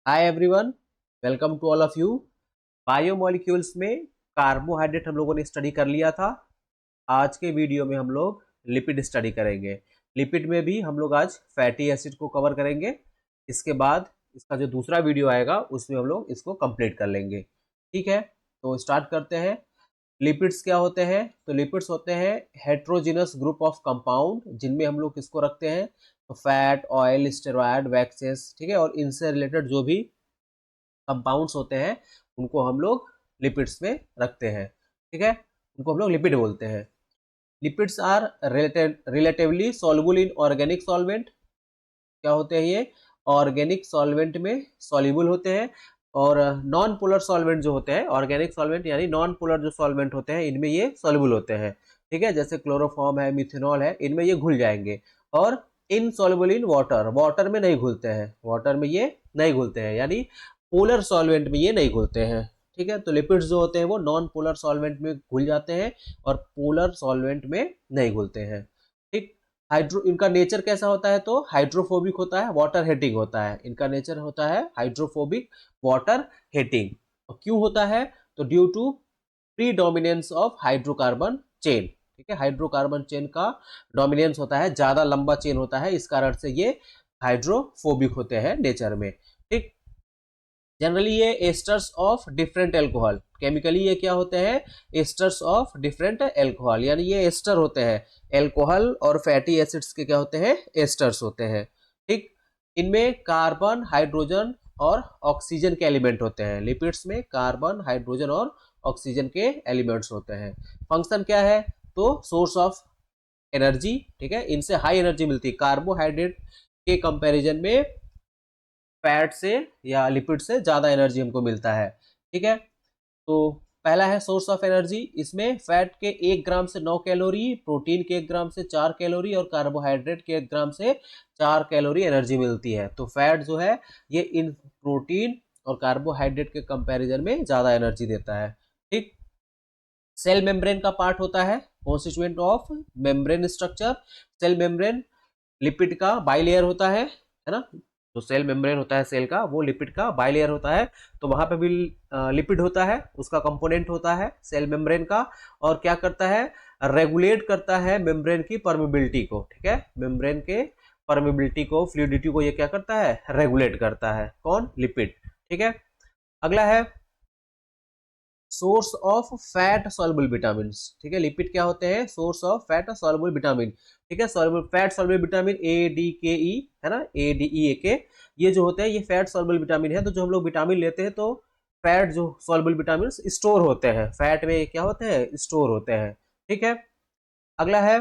Hi everyone, welcome to all of you. Biomolecules में carbohydrate हम लोगों ने स्टडी कर लिया था। आज के वीडियो में हम लोग लिपिड स्टडी करेंगे। लिपिड में भी हम लोग आज फैटी एसिड को कवर करेंगे। इसके बाद इसका जो दूसरा वीडियो आएगा उसमें हम लोग इसको कंप्लीट कर लेंगे। ठीक है, तो स्टार्ट करते हैं। लिपिड्स क्या होते हैं? तो लिपिड्स होते हैं हेट्रोजिनस ग्रुप ऑफ कंपाउंड, जिनमें हम लोग किसको रखते हैं? तो फैट, ऑयल, स्टेरॉयड, वैक्सेस, ठीक है, और इनसे रिलेटेड जो भी कंपाउंड्स होते हैं उनको हम लोग लिपिड्स में रखते हैं। ठीक है, उनको हम लोग लिपिड बोलते हैं। Lipids are relatively soluble in organic solvent. क्या होते हैं ये? ऑर्गेनिक सॉल्वेंट में सॉल्युबल होते हैं। और नॉन पोलर सॉल्वेंट जो होते हैं, ऑर्गेनिक सॉल्वेंट यानी नॉन पोलर जो सॉल्वेंट होते हैं, इनमें ये सॉल्युबल होते हैं। ठीक है, जैसे क्लोरोफॉर्म है, मिथेनॉल है, इनमें ये घुल जाएंगे। और इनसॉल्युबल इन वाटर, वाटर में नहीं घुलते हैं, वाटर में ये नहीं घुलते हैं, यानी पोलर सॉल्वेंट में ये नहीं घुलते हैं। ठीक है, तो लिपिड्स जो होते हैं वो नॉन पोलर सॉल्वेंट में घुल जाते हैं और पोलर सॉल्वेंट में नहीं घुलते हैं। ठीक, हाइड्रो इनका नेचर कैसा होता है? तो हाइड्रोफोबिक होता है, वाटर हेटिंग होता है। इनका नेचर होता है हाइड्रोफोबिक, वाटर हेटिंग। और क्यों होता है? तो due to predominance of hydrocarbon chain. ठीक है, हाइड्रोकार्बन चेन का डोमिनेंस होता है, ज्यादा लंबा चेन होता है, इस कारण से ये हाइड्रोफोबिक होते हैं नेचर में। ठीक, जनरली ये asters of different alcohol, chemically ये क्या होते हैं? एस्टर्स ऑफ डिफरेंट एल्कोहल, यानी ये एस्टर होते हैं। एल्कोहल और फैटी एसिड्स के क्या होते हैं? एस्टर्स होते हैं। ठीक, इनमें कार्बन, हाइड्रोजन और ऑक्सीजन के एलिमेंट होते हैं। लिपिड्स में कार्बन, हाइड्रोजन और ऑक्सीजन के एलिमेंट्स होते हैं। फंक्शन क्या है? तो सोर्स ऑफ एनर्जी। ठीक है, इनसे हाई एनर्जी मिलती है। कार्बोहाइड्रेट के कंपैरिजन में फैट से या लिपिड से ज्यादा एनर्जी हमको मिलता है। ठीक है, तो पहला है सोर्स ऑफ एनर्जी। इसमें फैट के 1 ग्राम से 9 कैलोरी, प्रोटीन के 1 ग्राम से 4 कैलोरी और कार्बोहाइड्रेट के 1 ग्राम से 4 कैलोरी एनर्जी मिलती है। तो फैट जो है ये इन प्रोटीन और कार्बोहाइड्रेट के कंपैरिजन में ज्यादा एनर्जी देता है। ठीक, सेल मेम्ब्रेन का पार्ट होता है, constituent of membrane structure. Cell membrane lipid का बाइलेयर होता है ना? जो सेल मेम्ब्रेन होता है सेल का, वो लिपिड का बाइलेयर होता है। तो वहां पे भी लिपिड होता है, उसका कंपोनेंट होता है सेल मेम्ब्रेन का। और क्या करता है? रेगुलेट करता है मेम्ब्रेन की परमिबिलिटी को। ठीक है, मेम्ब्रेन के परमिबिलिटी को, फ्लूइडिटी को ये क्या करता है? रेगुलेट करता है। कौन? लिपिड। ठीक है, अगला है source of fat soluble vitamin. ठीक है, लिपिड क्या होते हैं? Source of fat soluble vitamin. ठीक है, soluble fat soluble vitamin A, D, के, ई, है ना? ए, डी, ई, ए, के, ये जो होते हैं ये फैट सॉल्युबल विटामिन है। तो जो हम लोग विटामिन लेते हैं तो फैट जो सॉल्युबल विटामिन स्टोर होते हैं, फैट में क्या होते हैं? स्टोर होते हैं। ठीक है, अगला है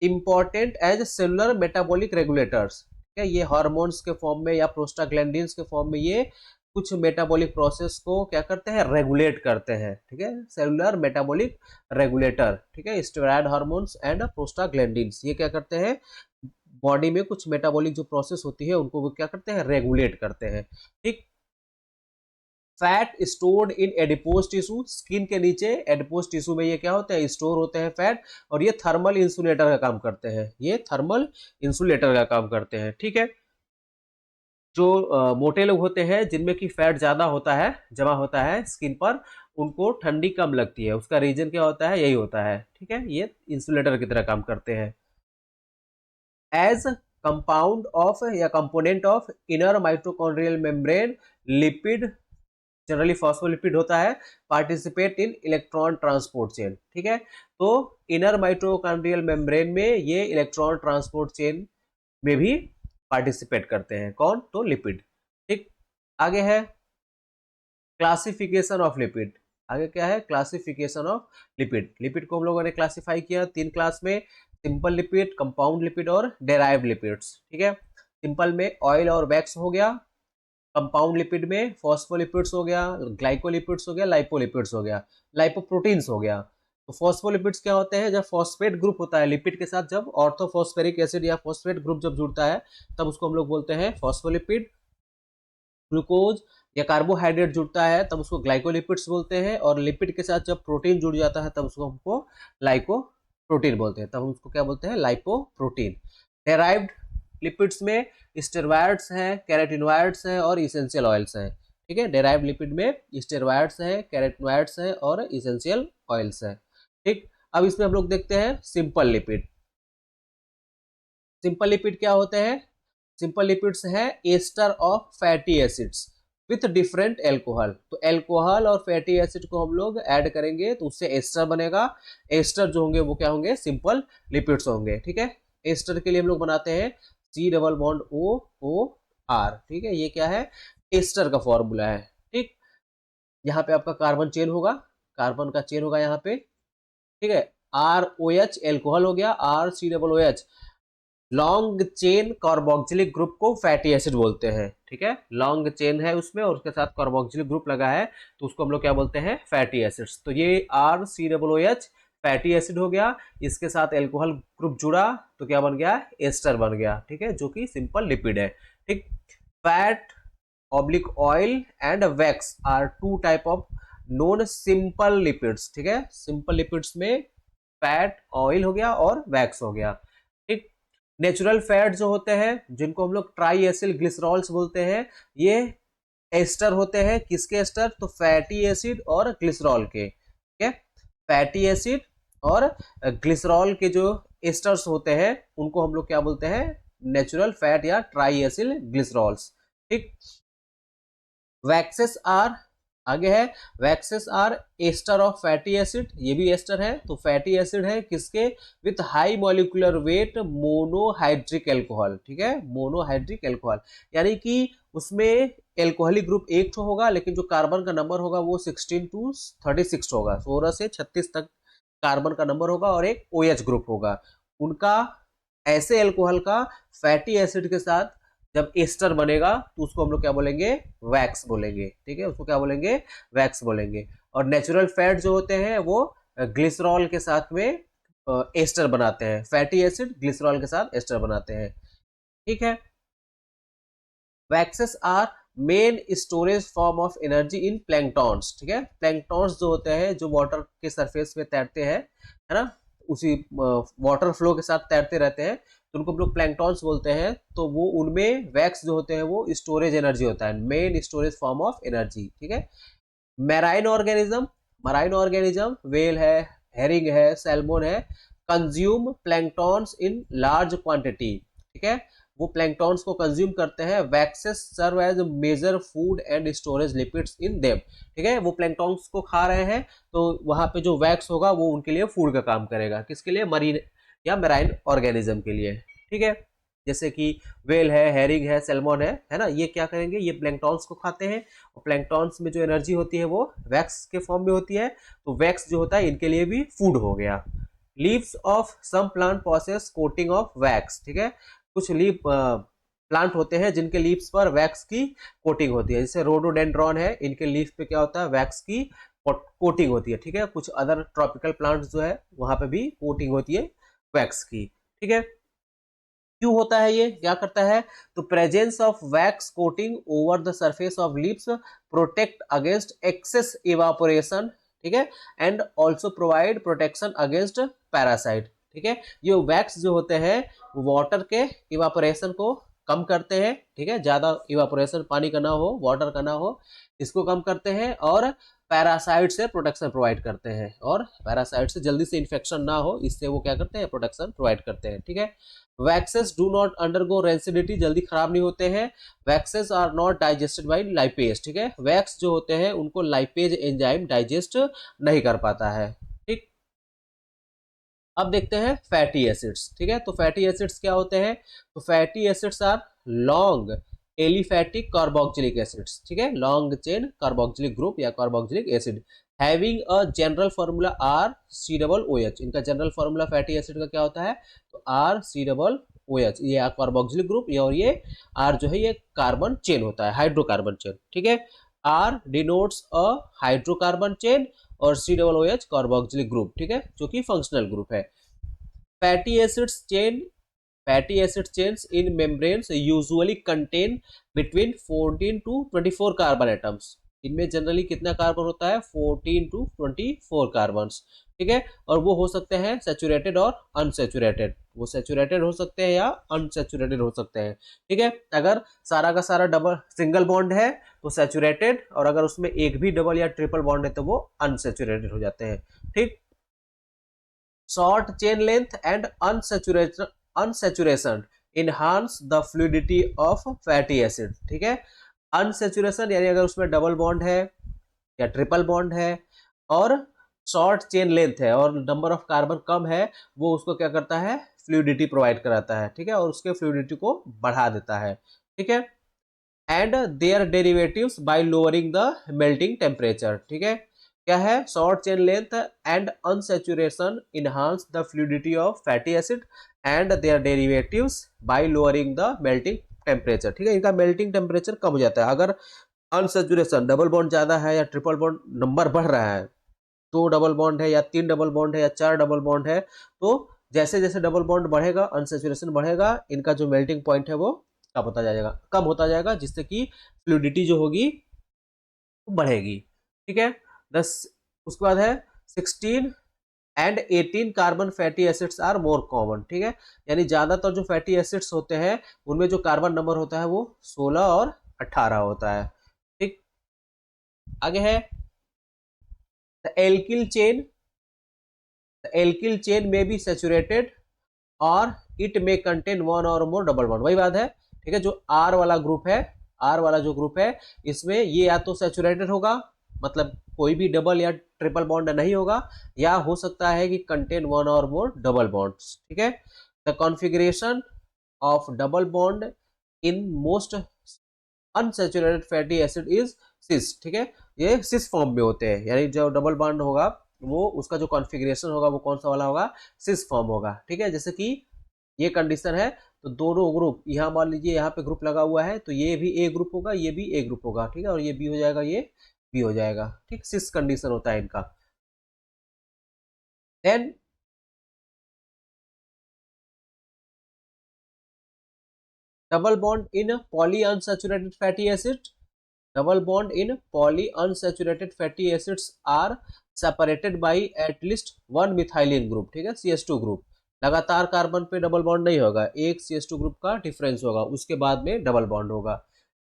important as cellular metabolic regulators. ठीक है, ये हार्मोन्स के फॉर्म में या प्रोस्टाग्लैंडिन्स के फॉर्म में ये कुछ मेटाबॉलिक प्रोसेस को क्या करते हैं? रेगुलेट करते हैं। ठीक है, सेलुलर मेटाबॉलिक रेगुलेटर। ठीक है, स्टेरॉयड हार्मोन्स एंड प्रोस्टाग्लैंडिन्स ये क्या करते हैं? बॉडी में कुछ मेटाबॉलिक जो प्रोसेस होती है उनको वो क्या करते हैं? रेगुलेट करते हैं। ठीक, fat stored in adipose tissue, skin के नीचे एडिपोज टिश्यू में ये क्या होते हैं? स्टोर होते हैं फैट। और ये थर्मल इंसुलेटर का काम करते हैं, ये थर्मल इंसुलेटर का काम करते हैं। ठीक है, जो मोटे लोग होते हैं जिनमें की फैट ज्यादा होता है, जमा होता है स्किन पर, उनको ठंडी कम लगती है। उसका रीजन क्या होता है? यही होता है। ठीक है, ये इंसुलेटर की तरह काम करते हैं। एज कंपाउंड ऑफ या component of inner mitochondrial membrane, lipid generally phospholipid होता है, participate in electron transport chain. ठीक है, तो इनर माइटोकॉन्ड्रियल मेम्ब्रेन में ये इलेक्ट्रॉन ट्रांसपोर्ट चेन में भी पार्टिसिपेट करते हैं। कौन? तो लिपिड। ठीक, आगे है क्लासिफिकेशन ऑफ लिपिड। आगे क्या है? Classification of lipid. लिपिड को हम लोगों ने क्लासिफाई किया 3 क्लास में, सिंपल लिपिड, कंपाउंड लिपिड और डेराइव्ड लिपिड्स। ठीक है, सिंपल में ऑयल और वैक्स हो गया, कंपाउंड लिपिड में फॉस्फोलिपिड्स हो गया, ग्लाइकोलिपिड्स हो गया, लाइपोलिपिड्स हो गया, लाइपोप्रोटीन्स हो गया। तो फॉस्फोलिपिड्स क्या होते हैं? जब फॉस्फेट ग्रुप होता है लिपिड के साथ, जब ऑर्थोफॉस्फेरिक एसिड या फॉस्फेट ग्रुप जब जुड़ता है तब उसको हम लोग बोलते हैं फॉस्फोलिपिड। ग्लूकोज या कार्बोहाइड्रेट जुड़ता है तब उसको ग्लाइकोलिपिड्स बोलते हैं। और लिपिड के साथ जब प्रोटीन जुड़ जाता है तब उसको हमको लाइकोप्रोटीन बोलते हैं, तब हम उसको क्या बोलते हैं? लाइपोप्रोटीन। डेराइव्ड लिपिड्स में स्टेरॉइड्स हैं, कैरोटिनॉइड्स हैं और इसेंशियल ऑयल्स हैं। ठीक है, डेराइव्ड लिपिड में स्टेरॉइड्स हैं, कैरोटिनॉइड्स हैं और इसेंशियल ऑयल्स हैं। ठीक, अब इसमें हम लोग देखते हैं सिंपल लिपिड। सिंपल लिपिड क्या होते हैं? सिंपल लिपिड्स है ester of fatty acids with different alcohol. तो एल्कोहल और फैटी एसिड को हम लोग ऐड करेंगे तो उससे एस्टर बनेगा। एस्टर जो होंगे वो क्या होंगे? सिंपल लिपिड्स होंगे। ठीक है, एस्टर के लिए हम लोग बनाते हैं C डबल बॉन्ड OOR। ठीक है, ये क्या है? एस्टर का फॉर्मूला है। ठीक, यहाँ पे आपका कार्बन चेन होगा, कार्बन का चेन होगा यहाँ पे। ठीक है, ROH एल्कोहल हो गया, RCOOH long chain carboxylic group को फैटी एसिड बोलते हैं। ठीक है, लॉन्ग चेन है उसमें और उसके साथ कार्बोक्सिलिक ग्रुप लगा है तो उसको हम लोग क्या बोलते हैं? Fatty acids. तो ये RCOOH फैटी एसिड हो गया, इसके साथ एल्कोहल ग्रुप जुड़ा तो क्या बन गया? एस्टर बन गया। ठीक है, जो कि सिंपल लिपिड है। ठीक, fat oblique oil and wax are two type of non simple lipids. ठीक है, सिंपल लिपिड्स में फैट, ऑयल हो गया और वैक्स हो गया। ठीक, नेचुरल फैट जो होते हैं जिनको हम लोग ट्राई एसिल ग्लिसरॉल्स बोलते हैं, ये एस्टर होते हैं। किसके एस्टर? तो फैटी एसिड और ग्लिसरॉल के। ठीक है, फैटी एसिड और ग्लिसरॉल के जो एस्टर्स होते हैं उनको हम लोग क्या बोलते हैं? नेचुरल फैट या ट्राई एसिल ग्लिसरॉल्स। ठीक, वैक्सेस आर, आगे है waxes are ester of fatty acid, ये भी एस्टर है। तो फैटी एसिड है किसके? With high molecular weight monohydric alcohol. ठीक है, मोनोहाइड्रिक एल्कोहल यानी कि उसमें एल्कोहलिक ग्रुप एक तो होगा लेकिन जो कार्बन का नंबर होगा वो 16 to 36 होगा, 16 से 36 तक कार्बन का नंबर होगा और एक OH ग्रुप होगा उनका। ऐसे एल्कोहल का फैटी एसिड के साथ जब एस्टर बनेगा तो उसको हम लोग क्या बोलेंगे? वैक्स बोलेंगे। ठीक है, उसको क्या बोलेंगे? वैक्स बोलेंगे। और नेचुरल फैट जो होते हैं वो ग्लिसरॉल के साथ में एस्टर बनाते हैं। फैटी एसिड ग्लिसरॉल के साथ एस्टर बनाते हैं। ठीक है, waxes are main storage form of energy in planktons. ठीक है, प्लैंकटॉन्स जो होते हैं जो वाटर के सरफेस पे तैरते हैं, है ना, उसी वाटर फ्लो के साथ तैरते रहते हैं तो उनको हम लोग प्लैंकटॉन्स बोलते हैं। तो वो उनमें वैक्स जो होते हैं वो स्टोरेज एनर्जी होता है, main storage form of energy. ठीक है, marine organism, marine organism whale है, हेरिंग है, सैल्मोन है, consume planktons in large quantity. ठीक है, वो प्लैंकटॉन्स को कंज्यूम करते हैं। Waxes serve as major food and storage lipids in them. ठीक है, वो प्लैंकटॉन्स को खा रहे हैं तो वहां पे जो वैक्स होगा वो उनके लिए फूड का काम करेगा। किसके लिए? मरीन या मैराइन ऑर्गेनिज्म के लिए। ठीक है, जैसे कि वेल है, हेरिंग है, सैल्मन है ना, ये क्या करेंगे? ये प्लैंकटॉन्स को खाते हैं और प्लैंकटॉन्स में जो एनर्जी होती है वो वैक्स के फॉर्म में होती है। तो वैक्स जो होता है इनके लिए भी फूड हो गया। Leaves of some plant process coating of wax. ठीक है, कुछ लीव प्लांट होते हैं जिनके लीव्स पर वैक्स की कोटिंग होती है, जैसे रोडोडेंड्रॉन है, इनके लीफ पे क्या होता है? वैक्स की कोटिंग होती है। ठीक है, कुछ अदर ट्रॉपिकल प्लांट्स जो है वहां पे भी कोटिंग होती है वैक्स की। ठीक है, क्यों होता है ये? क्या करता है? तो presence of wax coating over the surface of leaves protect against excess evaporation. ठीक है, and also provide protection against parasite. ठीक है, ये वैक्स जो होते हैं वाटर के इवापोरेशन को कम करते हैं। ठीक है, ज्यादा इवापोरेशन पानी का ना हो, वाटर का ना हो, इसको कम करते हैं और पैरासाइट से प्रोटेक्शन प्रोवाइड करते हैं। और पैरासाइट से जल्दी से इन्फेक्शन ना हो इससे वो क्या करते हैं? प्रोटेक्शन प्रोवाइड करते हैं। ठीक है, waxes do not undergo rancidity, जल्दी खराब नहीं होते हैं। Waxes are not digested by lipase. ठीक है, वैक्स जो होते हैं उनको लाइपेज एंजाइम डाइजेस्ट नहीं कर पाता है। ठीक, अब देखते हैं फैटी एसिड्स। ठीक है, तो फैटी एसिड्स क्या होते हैं? तो fatty acids are long aliphatic carboxylic acids. ठीक है, लॉन्ग चेन कार्बोक्सिलिक ग्रुप या carboxylic acid having a general formula RCOOH। इनका जनरल फॉर्मूला फैटी एसिड का क्या होता है? तो RCOOH, ये कार्बोक्सिलिक ग्रुप, ये और ये R जो है ये कार्बन चेन होता है, हाइड्रोकार्बन चेन। ठीक है, R denotes a hydrocarbon chain और COOH कार्बोक्सिलिक ग्रुप। ठीक है, जो कि फंक्शनल ग्रुप है। Fatty acids chain, fatty acid chains in membranes usually contain between 14 to 24 carbon atoms. इनमें जनरली कितना कार्बन होता है 14 to 24 कार्बन, ठीक है। और वो हो सकते हैं सेचुरेटेड और अनसेचुरेटेड, वो सेचुरेटेड हो सकते हैं या अनसेचुरेटेड हो सकते हैं, ठीक है। अगर सारा का सारा डबल सिंगल बॉन्ड है तो सेचुरेटेड, और अगर उसमें एक भी डबल या ट्रिपल बॉन्ड है तो वो अनसेचुरेटेड हो जाते हैं, ठीक। Short chain length and unsaturation enhance the fluidity of fatty acid, ठीक है। अनसेचुरेशन यानी अगर उसमें डबल बॉन्ड है या ट्रिपल बॉन्ड है और शॉर्ट चेन लेंथ है और नंबर ऑफ कार्बन कम है, वो उसको क्या करता है, फ्लूइडिटी प्रोवाइड कराता है, ठीक है, और उसके फ्लूइडिटी को बढ़ा देता है, ठीक है। And their derivatives by lowering the melting temperature, ठीक है। क्या है, short chain length and unsaturation enhance the fluidity of fatty acid and their derivatives by lowering the melting temperature, ठीक है। इनका मेल्टिंग टेम्परेचर कम हो जाता है अगर अनसेचुरेशन डबल बॉन्ड ज्यादा है या ट्रिपल बॉन्ड नंबर बढ़ रहा है, दो डबल बॉन्ड है या तीन डबल बॉन्ड है या चार डबल बॉन्ड है, तो जैसे जैसे डबल बॉन्ड बढ़ेगा अनसेचुरेशन बढ़ेगा, इनका जो मेल्टिंग पॉइंट है वो कम होता जाएगा, जिससे कि फ्लूइडिटी जो होगी वो बढ़ेगी, ठीक है। दस उसके बाद है 16 and 18 carbon fatty acids are more common, ठीक है। यानी ज्यादातर जो फैटी एसिड्स होते हैं उनमें जो कार्बन नंबर होता है वो 16 और 18 होता है, ठीक। आगे है the alkyl chain, the alkyl chain में बी सैचुरेटेड और इट में कंटेन वन और मोर डबल बॉन्ड, वही बात है, ठीक है। जो आर वाला ग्रुप है, आर वाला जो ग्रुप है इसमें ये या तो सैचुरेटेड होगा, मतलब कोई भी डबल या ट्रिपल बॉन्ड नहीं होगा, या हो सकता है कि कंटेन वन और मोर डबल बॉन्ड्स, ठीक है। The configuration of double bond in most unsaturated fatty acid is सिस, ठीक है। ये सिस फॉर्म में होते हैं, यानी जो डबल बॉन्ड होगा वो उसका जो कॉन्फ़िगरेशन होगा वो कौन सा वाला होगा, सिस फॉर्म होगा, ठीक है। जैसे कि ये कंडीशन है तो दोनों ग्रुप, यहाँ मान लीजिए यहाँ पे ग्रुप लगा हुआ है तो ये भी ए ग्रुप होगा, ये भी ए ग्रुप होगा, ठीक है, और ये बी हो जाएगा, ये बी हो जाएगा, ठीक। सिस कंडीशन होता है इनका। Then double bond in polyunsaturated fatty acid, double bond in polyunsaturated fatty acids are separated by at least one methylene group, ठीक है, CH2 ग्रुप। लगातार कार्बन पे डबल बॉन्ड नहीं होगा, एक CH2 ग्रुप का डिफरेंस होगा, उसके बाद में डबल बॉन्ड होगा,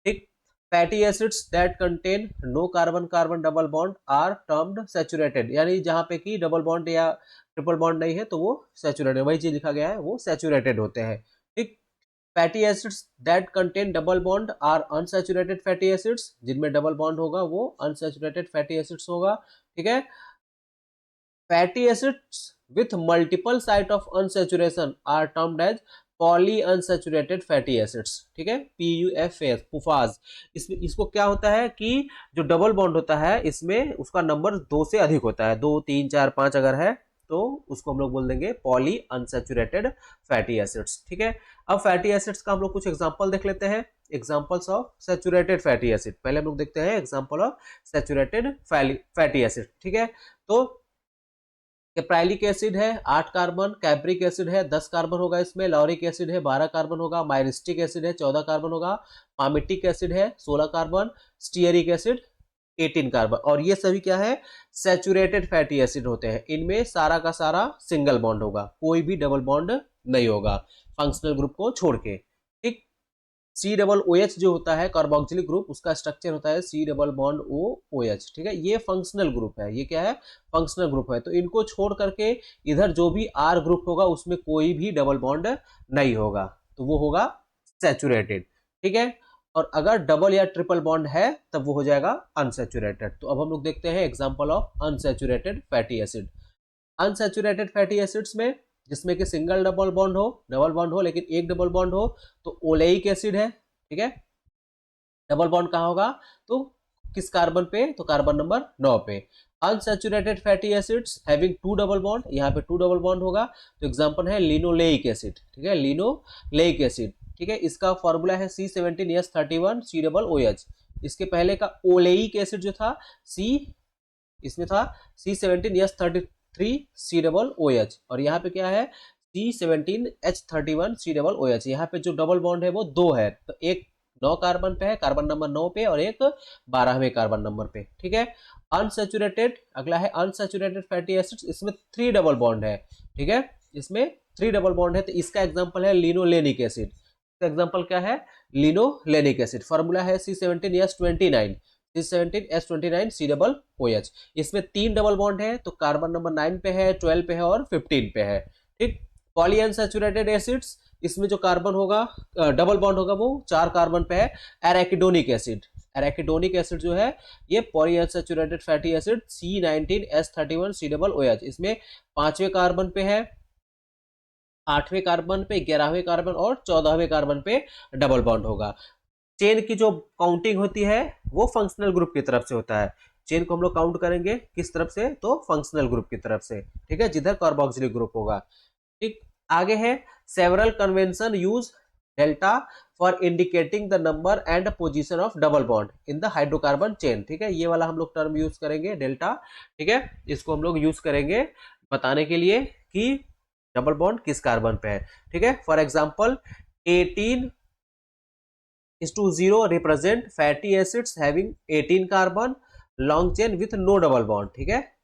ठीक। Fatty acids that contain no carbon carbon double bond are termed saturated, यानी जहां पे कि डबल बॉन्ड या ट्रिपल बॉन्ड नहीं है तो वो सैचुरेटेड, वही चीज लिखा गया है, वो सैचुरेटेड होते हैं, ठीक। Fatty acids that contain double bond are unsaturated fatty acids, जिनमें डबल बॉन्ड होगा वो अनसैचुरेटेड फैटी एसिड्स होगा, ठीक है। Fatty acids with multiple site of unsaturation are termed as polyunsaturated fatty acids, ठीक है, PUFAS पुफाज। इसमें इसको क्या होता है कि जो डबल बॉन्ड होता है इसमें उसका नंबर दो से अधिक होता है, दो तीन चार पांच अगर है तो उसको हम लोग बोल देंगे पॉली अनसैचुरेटेड फैटी एसिड्स, ठीक है। अब फैटी एसिड्स का हम लोग कुछ एग्जांपल देख लेते हैं, examples of saturated fatty acid. पहले हम लोग देखते हैं example of saturated fatty acid, ठीक है। तो कैप्राइलिक एसिड है 8 कार्बन, कैप्रिक एसिड है 10 कार्बन होगा इसमें, लॉरिक एसिड है 12 कार्बन होगा, माइरिस्टिक एसिड है 14 कार्बन होगा, पामिटिक एसिड है 16 कार्बन, स्टीयरिक एसिड 18 कार्बन, और ये सभी क्या है, सैचुरेटेड फैटी एसिड होते हैं। इनमें सारा का सारा सिंगल बॉन्ड होगा, कोई भी डबल बॉन्ड नहीं होगा फंक्शनल ग्रुप को छोड़ के, ठीक। COOH जो होता है कार्बोक्सिलिक ग्रुप, उसका स्ट्रक्चर होता है C डबल बॉन्ड OOH, ठीक है। ये फंक्शनल ग्रुप है, ये क्या है, फंक्शनल ग्रुप है। तो इनको छोड़ करके इधर जो भी R ग्रुप होगा उसमें कोई भी डबल बॉन्ड नहीं होगा, तो वो होगा सैचुरेटेड, ठीक है। और अगर डबल या ट्रिपल बॉन्ड है तब वो हो जाएगा अनसैचुरेटेड। तो अब हम लोग देखते हैं example of unsaturated fatty acid. Unsaturated fatty acids में जिसमें कि सिंगल डबल बॉन्ड हो लेकिन एक डबल बॉन्ड हो तो ओलेइक एसिड है, ठीक है। डबल बॉन्ड कहाँ होगा, तो किस कार्बन पे, तो कार्बन नंबर 9 पे। Unsaturated fatty acids having two double bond, यहाँ पे टू डबल बॉन्ड होगा, तो एग्जांपल है लिनोलेइक एसिड, ठीक है, लिनोलेइक एसिड, ठीक है। इसका फॉर्मूला है C17H31 C डबल OH। इसके पहले का ओलेइक एसिड जो था C, इसमें था C17H33 C डबल OH, और यहाँ पे क्या है C17H31 C डबल OH। यहाँ पे जो डबल बॉन्ड है वो दो है, तो एक 9 कार्बन पे है, कार्बन नंबर 9 पे, और एक 12वें कार्बन नंबर पे, ठीक है। अनसैचुरेटेड, अगला है अनसैचुरेटेड फैटी एसिड्स, इसमें 3 डबल बॉन्ड है, ठीक है, इसमें 3 डबल बॉन्ड है, तो इसका एग्जांपल है लिनोलेनिक एसिड। इसका एग्जांपल क्या है? Linolenic acid. फार्मूला है C17H29, C17H29 C double OH। इसमें 3 डबल बॉन्ड है, तो कार्बन नंबर 9 पे है, 12 पे है और 15 पे है, ठीक। पॉलीअनसैचुरेटेड एसिड्स, इसमें जो कार्बन होगा, डबल बॉन्ड होगा, वो 4 कार्बन पे है, एराकिडोनिक एसिड। एराकिडोनिक एसिड जो है ये polyunsaturated fatty acid C19H31 C double OH, इसमें 5वें कार्बन पे है, 8वें कार्बन पे, 11वें कार्बन और 14वें कार्बन पे डबल बॉन्ड होगा। चेन की जो काउंटिंग होती है वो फंक्शनल ग्रुप की तरफ से होता है। चेन को हम लोग काउंट करेंगे किस तरफ से? तो फंक्शनल ग्रुप की तरफ से, ठीक है, जिधर कार्बोक्सिलिक ग्रुप होगा, ठीक। आगे है several convention use delta for indicating the number and position of double bond in the hydrocarbon chain, ठीक है। ये वाला हम लोग टर्म यूज करेंगे डेल्टा, ठीक है, इसको हम लोग यूज करेंगे बताने के लिए कि डबल बॉन्ड किस कार्बन पे है, ठीक है। For example 18:0 represent fatty acids having 18 carbon long chain with no double bond, ठीक है।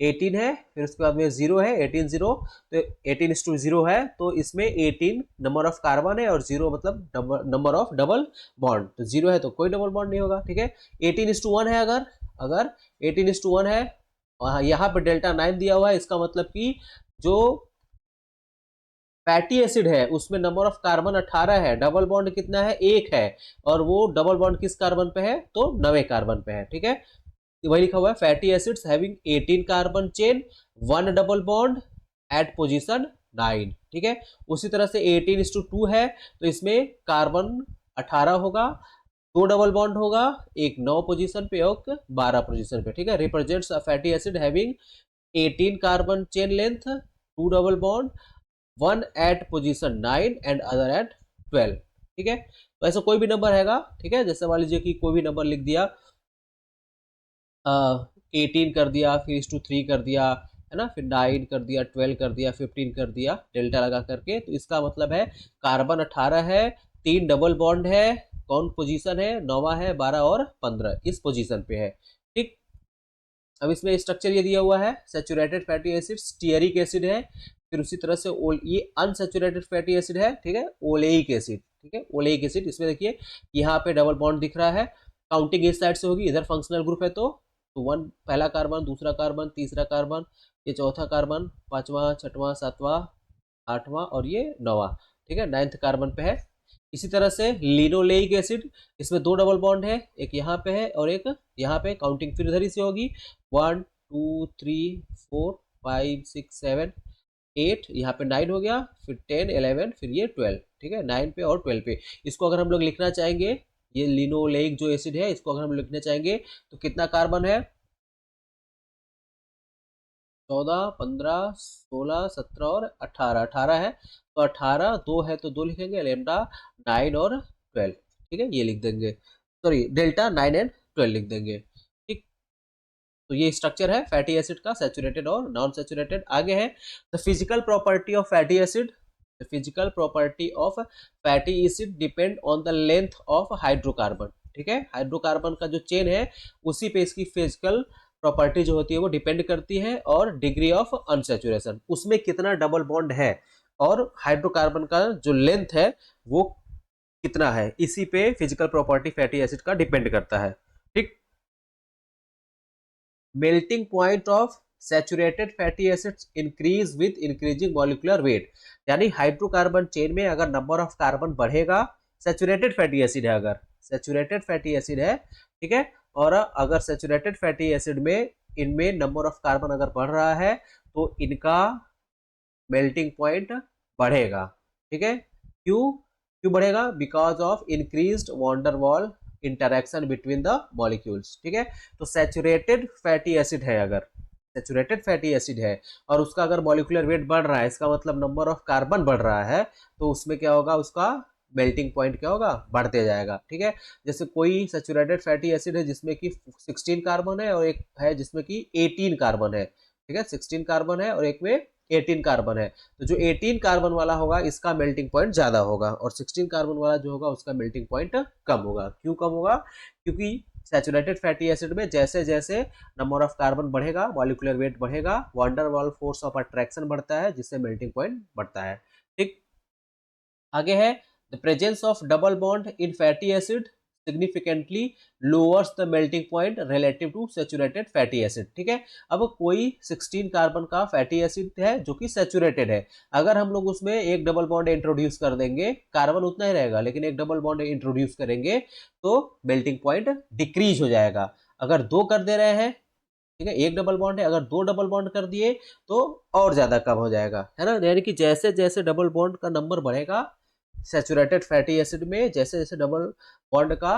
18 है, फिर उसके बाद में 0 है, 18 0, तो 18:0 है, तो इसमें 18 नंबर ऑफ कार्बन है और 0 मतलब नंबर ऑफ डबल बॉन्ड, तो 0 है तो कोई डबल बॉन्ड नहीं होगा, ठीक है। 18:1 है, अगर 18:1 है, यहाँ पे डेल्टा 9 दिया हुआ है, इसका मतलब कि जो फैटी एसिड है उसमें नंबर ऑफ कार्बन 18 है, डबल बॉन्ड कितना है? 1 है, और वो डबल बॉन्ड किस कार्बन पे है? तो 9वें कार्बन पे है, ठीक है। वही लिखा हुआ है fatty acids having 18 carbon chain 1 double bond at position 9, ठीक है। उसी तरह से 18:2 है, तो इसमें कार्बन 18 होगा, 2 डबल बॉन्ड होगा, एक 9 पोजीशन पे और 12 पोजीशन पे, ठीक है। Represents a fatty acid having 18 carbon chain length, 2 double bond, 1 at position 9 and other at 12, ठीक है। तो ऐसा कोई भी नंबर हैगा, ठीक है, जैसे मान लीजिए कि कोई भी नंबर लिख दिया, 18 कर दिया, फिर (3) कर दिया, है ना, फिर 9 कर दिया, 12 कर दिया, 15 कर दिया, डेल्टा लगा करके, तो इसका मतलब है कार्बन 18 है, 3 डबल बॉन्ड है, कौन पोजीशन है? 9वां है, 12 और 15 इस पोजीशन पे है, ठीक। अब इसमें स्ट्रक्चर ये दिया हुआ है, saturated fatty acid stearic acid है, फिर उसी तरह से ये अनसैचुरेटेड फैटी एसिड है, ठीक है, ओलेइक एसिड, ठीक है, ओलेइक एसिड। इसमें देखिए यहाँ पे डबल बॉन्ड दिख रहा है, काउंटिंग इस साइड से होगी, इधर फंक्शनल ग्रुप है, तो 1 पहला कार्बन, दूसरा कार्बन, तीसरा कार्बन, ये चौथा कार्बन, 5वां, 6वां, 7वां, 8वां और ये 9वां, ठीक है, 9th कार्बन पे है। इसी तरह से लिनोलेइक एसिड, इसमें 2 डबल बॉन्ड है, एक यहाँ पे है और एक यहाँ पे, काउंटिंग फिर इधर ही से होगी, 1 2 3 4 5 6 7 8, यहाँ पे 9 हो गया, फिर 10 11 फिर ये 12, ठीक है, 9 पे और 12 पे। इसको अगर हम लोग लिखना चाहेंगे, ये लिनोलेइक जो एसिड है, इसको अगर हम लिखना चाहेंगे तो कितना कार्बन है? 14 15 16 17 और 18, 18 है, तो 18 2 है तो 2 लिखेंगे, लेमडा 9 और 12, ठीक है, ये लिख देंगे, सॉरी डेल्टा 9 एंड 12 लिख देंगे, ठीक। तो ये स्ट्रक्चर है फैटी एसिड का, सैचुरेटेड और नॉन सैचुरेटेड। आगे है the physical property of fatty acid. The physical property of fatty acid depend on the length of hydrocarbon, ठीक है, हाइड्रोकार्बन का जो चेन है उसी पे इसकी फिजिकल प्रॉपर्टी जो होती है वो डिपेंड करती है, और डिग्री ऑफ अनसैचुरेशन, उसमें कितना डबल बॉन्ड है और हाइड्रोकार्बन का जो लेंथ है वो कितना है, इसी पे फिजिकल प्रॉपर्टी फैटी एसिड का डिपेंड करता है, ठीक। Melting point of saturated fatty acids increase with increasing molecular weight, यानी हाइड्रोकार्बन चेन में अगर नंबर ऑफ कार्बन बढ़ेगा, सैचुरेटेड फैटी एसिड है, अगर सैचुरेटेड फैटी एसिड है, ठीक है, और अगर सैचुरेटेड फैटी एसिड में इनमें नंबर ऑफ कार्बन अगर बढ़ रहा है तो इनका मेल्टिंग पॉइंट बढ़ेगा, ठीक है। क्यों क्यों बढ़ेगा? Because of increased van der Waals interaction between the molecules, ठीक है। तो सैचुरेटेड फैटी एसिड है, अगर सैचुरेटेड फैटी एसिड है और उसका अगर मॉलिक्यूलर वेट बढ़ रहा है, इसका मतलब नंबर ऑफ कार्बन बढ़ रहा है, तो उसमें क्या होगा? उसका मेल्टिंग पॉइंट क्या होगा? बढ़ते जाएगा, ठीक है। जैसे कोई सैचुरेटेड फैटी एसिड है जिसमें कि 16 कार्बन है और एक है जिसमें कि 18 कार्बन है, ठीक है, 16 कार्बन है और एक में 18 कार्बन है, तो जो 18 कार्बन वाला होगा इसका मेल्टिंग पॉइंट ज्यादा होगा और 16 कार्बन वाला जो होगा उसका मेल्टिंग पॉइंट कम होगा। क्यों कम होगा? क्योंकि सैचुरेटेड फैटी एसिड में जैसे जैसे नंबर ऑफ कार्बन बढ़ेगा, मॉलिक्यूलर वेट बढ़ेगा, van der Waals force of attraction बढ़ता है, जिससे मेल्टिंग पॉइंट बढ़ता है। ठीक, आगे है the presence of double bond in fatty acid significantly lowers the melting point relative to saturated fatty acid. ठीक है, अब कोई 16 कार्बन का फैटी एसिड है जो कि सैचुरेटेड है, अगर हम लोग उसमें एक डबल बॉन्ड इंट्रोड्यूस कर देंगे, कार्बन उतना ही रहेगा लेकिन एक डबल बॉन्ड इंट्रोड्यूस करेंगे तो मेल्टिंग पॉइंट डिक्रीज हो जाएगा। अगर दो कर दे रहे हैं, ठीक है, एक डबल बॉन्ड है, अगर दो डबल बॉन्ड कर दिए तो और ज्यादा कम हो जाएगा, है ना। यानी कि जैसे जैसे डबल बॉन्ड का नंबर बढ़ेगा सैचुरेटेड फैटी एसिड में, जैसे जैसे डबल बॉन्ड का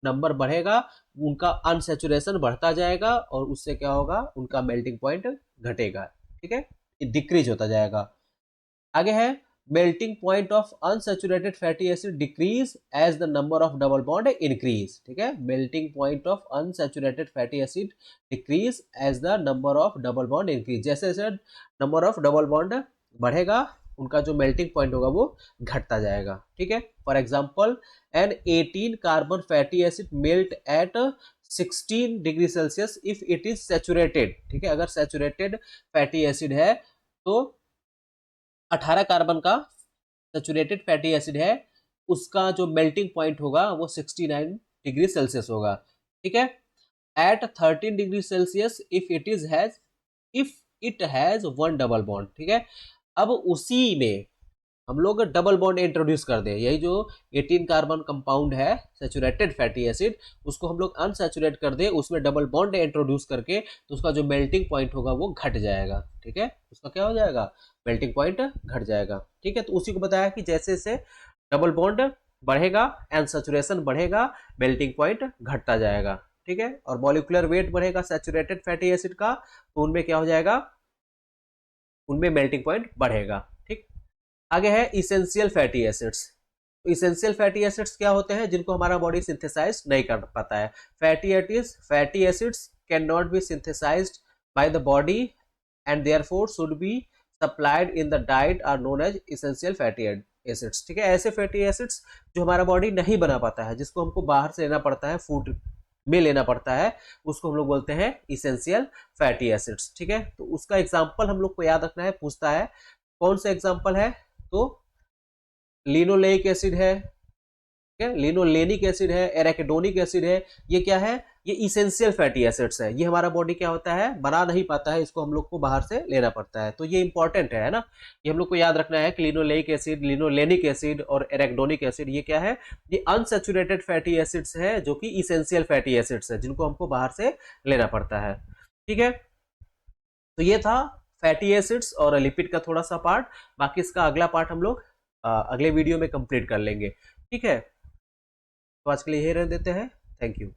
नंबर बढ़ेगा उनका अनसैचुरेशन बढ़ता जाएगा और उससे क्या होगा, उनका मेल्टिंग पॉइंट घटेगा। ठीक है, डिक्रीज होता जाएगा। आगे है melting point of unsaturated fatty acid decrease as the number of double bond increase. ठीक है, melting point of unsaturated fatty acid decrease as the number of double bond increase. जैसे जैसे नंबर ऑफ डबल बॉन्ड बढ़ेगा उनका जो melting point होगा वो घटता जाएगा। ठीक है, for example an 18 carbon fatty acid melt at 16 degree Celsius if it is saturated. ठीक है, अगर सैचुरेटेड फैटी एसिड है तो 18 कार्बन का सैचुरेटेड फैटी एसिड है, उसका जो मेल्टिंग पॉइंट होगा वो 69 डिग्री सेल्सियस होगा। ठीक है, at 13 degree Celsius if it has one double bond. ठीक है, अब उसी में हम लोग डबल बॉन्ड इंट्रोड्यूस कर दें, यही जो 18 कार्बन कंपाउंड है सैचुरेटेड फैटी एसिड, उसको हम लोग अनसैचुरेट कर दें, उसमें डबल बॉन्ड इंट्रोड्यूस करके, तो उसका जो मेल्टिंग पॉइंट होगा वो घट जाएगा। ठीक है, उसका क्या हो जाएगा, मेल्टिंग पॉइंट घट जाएगा। ठीक है, तो उसी को बताया कि जैसे जैसे डबल बॉन्ड बढ़ेगा अनसैचुरेशन बढ़ेगा, मेल्टिंग पॉइंट घटता जाएगा। ठीक है, और मॉलिक्यूलर वेट बढ़ेगा सैचुरेटेड फैटी एसिड का, तो उनमें क्या हो जाएगा, उनमें मेल्टिंग पॉइंट बढ़ेगा। ठीक, आगे है essential fatty acids. Essential fatty acids क्या होते हैं, जिनको हमारा बॉडी सिंथेसाइज नहीं कर पाता है। Fatty acids can not be synthesised by the body and therefore should be supplied in the diet are known as essential fatty acids. ठीक है, ऐसे फैटी एसिड्स जो हमारा बॉडी नहीं बना पाता है, जिसको हमको बाहर से लेना पड़ता है, फूड में लेना पड़ता है, उसको हम लोग बोलते हैं इसेंशियल फैटी एसिड्स। ठीक है, तो उसका एग्जाम्पल हम लोग को याद रखना है, पूछता है कौन सा एग्जाम्पल है, तो लिनोलेइक एसिड है, ठीक है, लिनोलेनिक एसिड है, एराकिडोनिक एसिड है, ये क्या है, ये इसेंशियल फैटी एसिड्स है। ये हमारा बॉडी क्या होता है, बना नहीं पाता है, इसको हम लोग को बाहर से लेना पड़ता है, तो ये इंपॉर्टेंट है ना। ये हम लोग को याद रखना है कि लिनोलेइक एसिड, लिनोलेनिक एसिड और एराकिडोनिक एसिड ये क्या है, ये अनसैचुरेटेड फैटी एसिड्स है जो कि इसेंशियल फैटी एसिड्स है, जिनको हमको बाहर से लेना पड़ता है। ठीक है, तो ये था फैटी एसिड्स और लिपिड का थोड़ा सा पार्ट, बाकी इसका अगला पार्ट हम लोग अगले वीडियो में कंप्लीट कर लेंगे। ठीक है, तो आज के लिए यही रहने देते हैं। Thank you.